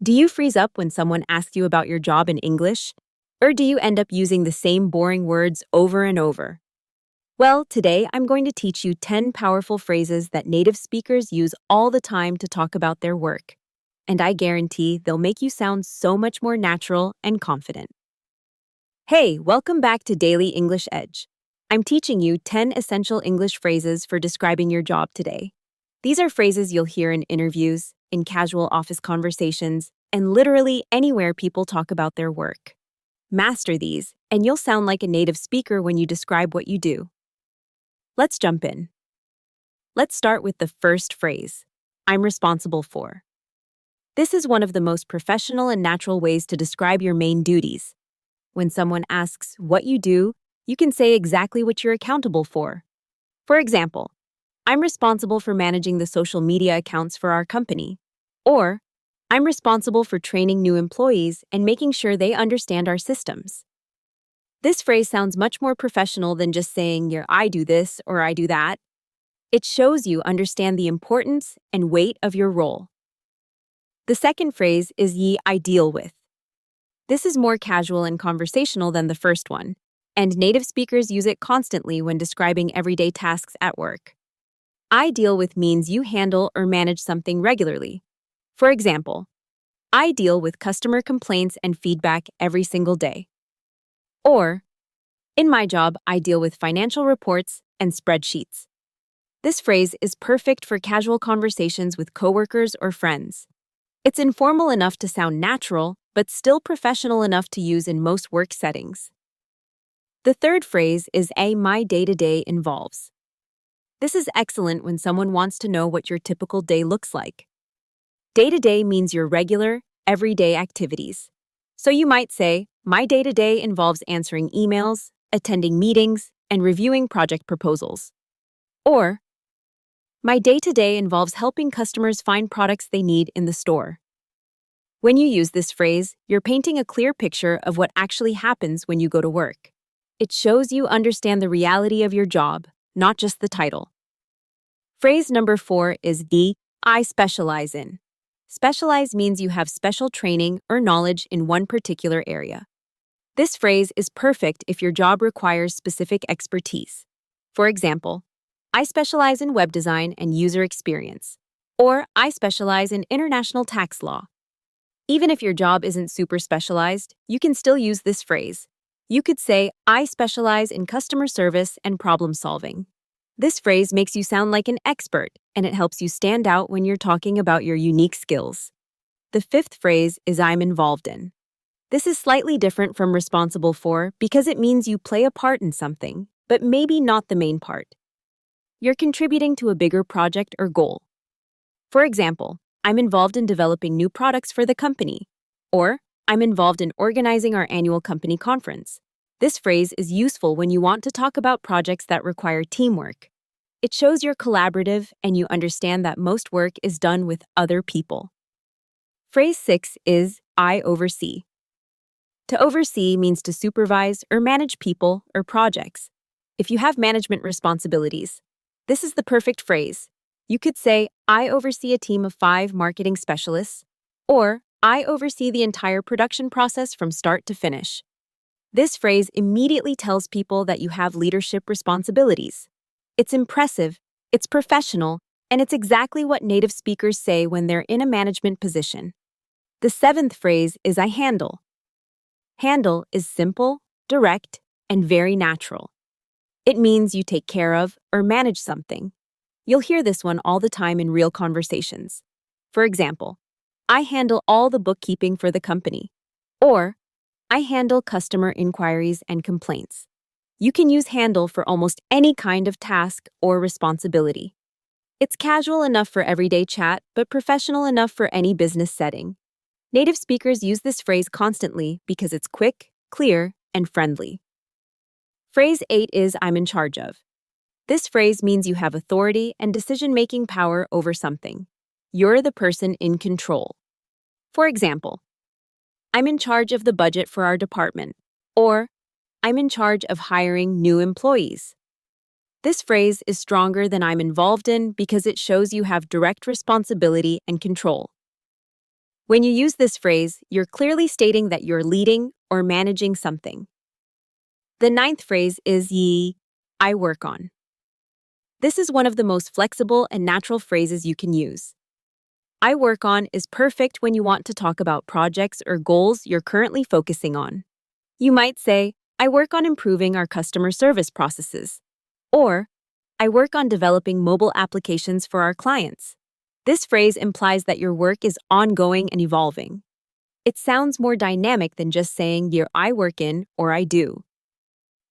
Do you freeze up when someone asks you about your job in English? Or do you end up using the same boring words over and over? Well, today I'm going to teach you 10 powerful phrases that native speakers use all the time to talk about their work. And I guarantee they'll make you sound so much more natural and confident. Hey, welcome back to Daily English Edge. I'm teaching you 10 essential English phrases for describing your job today. These are phrases you'll hear in interviews, in casual office conversations, and literally anywhere people talk about their work. Master these, and you'll sound like a native speaker when you describe what you do. Let's jump in. Let's start with the first phrase, I'm responsible for. This is one of the most professional and natural ways to describe your main duties. When someone asks what you do, you can say exactly what you're accountable for. For example, I'm responsible for managing the social media accounts for our company. Or, I'm responsible for training new employees and making sure they understand our systems. This phrase sounds much more professional than just saying I do this or I do that. It shows you understand the importance and weight of your role. The second phrase is I deal with. This is more casual and conversational than the first one, and native speakers use it constantly when describing everyday tasks at work. I deal with means you handle or manage something regularly. For example, I deal with customer complaints and feedback every single day. Or, in my job, I deal with financial reports and spreadsheets. This phrase is perfect for casual conversations with coworkers or friends. It's informal enough to sound natural, but still professional enough to use in most work settings. The third phrase is my day-to-day involves. This is excellent when someone wants to know what your typical day looks like. Day-to-day means your regular, everyday activities. So you might say, my day-to-day involves answering emails, attending meetings, and reviewing project proposals. Or, my day-to-day involves helping customers find products they need in the store. When you use this phrase, you're painting a clear picture of what actually happens when you go to work. It shows you understand the reality of your job, not just the title. Phrase number 4 is I specialize in. Specialize means you have special training or knowledge in one particular area. This phrase is perfect if your job requires specific expertise. For example, I specialize in web design and user experience, or I specialize in international tax law. Even if your job isn't super specialized, you can still use this phrase. You could say, I specialize in customer service and problem solving. This phrase makes you sound like an expert, and it helps you stand out when you're talking about your unique skills. The fifth phrase is I'm involved in. This is slightly different from responsible for because it means you play a part in something, but maybe not the main part. You're contributing to a bigger project or goal. For example, I'm involved in developing new products for the company, or I'm involved in organizing our annual company conference. This phrase is useful when you want to talk about projects that require teamwork. It shows you're collaborative and you understand that most work is done with other people. Phrase 6 is I oversee. To oversee means to supervise or manage people or projects. If you have management responsibilities, this is the perfect phrase. You could say, I oversee a team of 5 marketing specialists, or I oversee the entire production process from start to finish. This phrase immediately tells people that you have leadership responsibilities. It's impressive, it's professional, and it's exactly what native speakers say when they're in a management position. The 7th phrase is I handle. Handle is simple, direct, and very natural. It means you take care of or manage something. You'll hear this one all the time in real conversations. For example, I handle all the bookkeeping for the company. Or, I handle customer inquiries and complaints. You can use handle for almost any kind of task or responsibility. It's casual enough for everyday chat, but professional enough for any business setting. Native speakers use this phrase constantly because it's quick, clear, and friendly. Phrase 8 is I'm in charge of. This phrase means you have authority and decision-making power over something. You're the person in control. For example, I'm in charge of the budget for our department, or I'm in charge of hiring new employees. This phrase is stronger than I'm involved in because it shows you have direct responsibility and control. When you use this phrase, you're clearly stating that you're leading or managing something. The ninth phrase is I work on. This is one of the most flexible and natural phrases you can use. I work on is perfect when you want to talk about projects or goals you're currently focusing on. You might say, I work on improving our customer service processes. Or, I work on developing mobile applications for our clients. This phrase implies that your work is ongoing and evolving. It sounds more dynamic than just saying I work in or I do.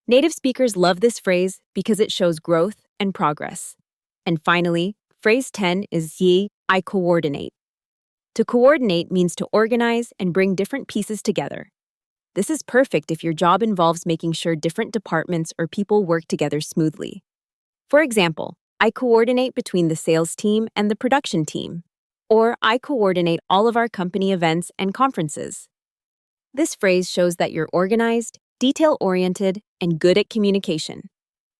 Native speakers love this phrase because it shows growth and progress. And finally, phrase 10 is I coordinate. To coordinate means to organize and bring different pieces together. This is perfect if your job involves making sure different departments or people work together smoothly. For example, I coordinate between the sales team and the production team. Or I coordinate all of our company events and conferences. This phrase shows that you're organized, detail-oriented, and good at communication.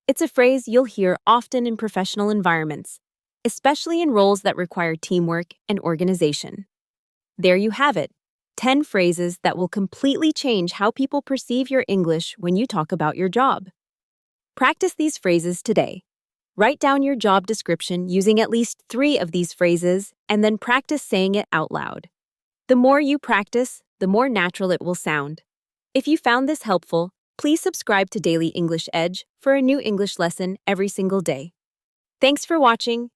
It's a phrase you'll hear often in professional environments, especially in roles that require teamwork and organization. There you have it, 10 phrases that will completely change how people perceive your English when you talk about your job. Practice these phrases today. Write down your job description using at least 3 of these phrases and then practice saying it out loud. The more you practice, the more natural it will sound. If you found this helpful, please subscribe to Daily English Edge for a new English lesson every single day. Thanks for watching,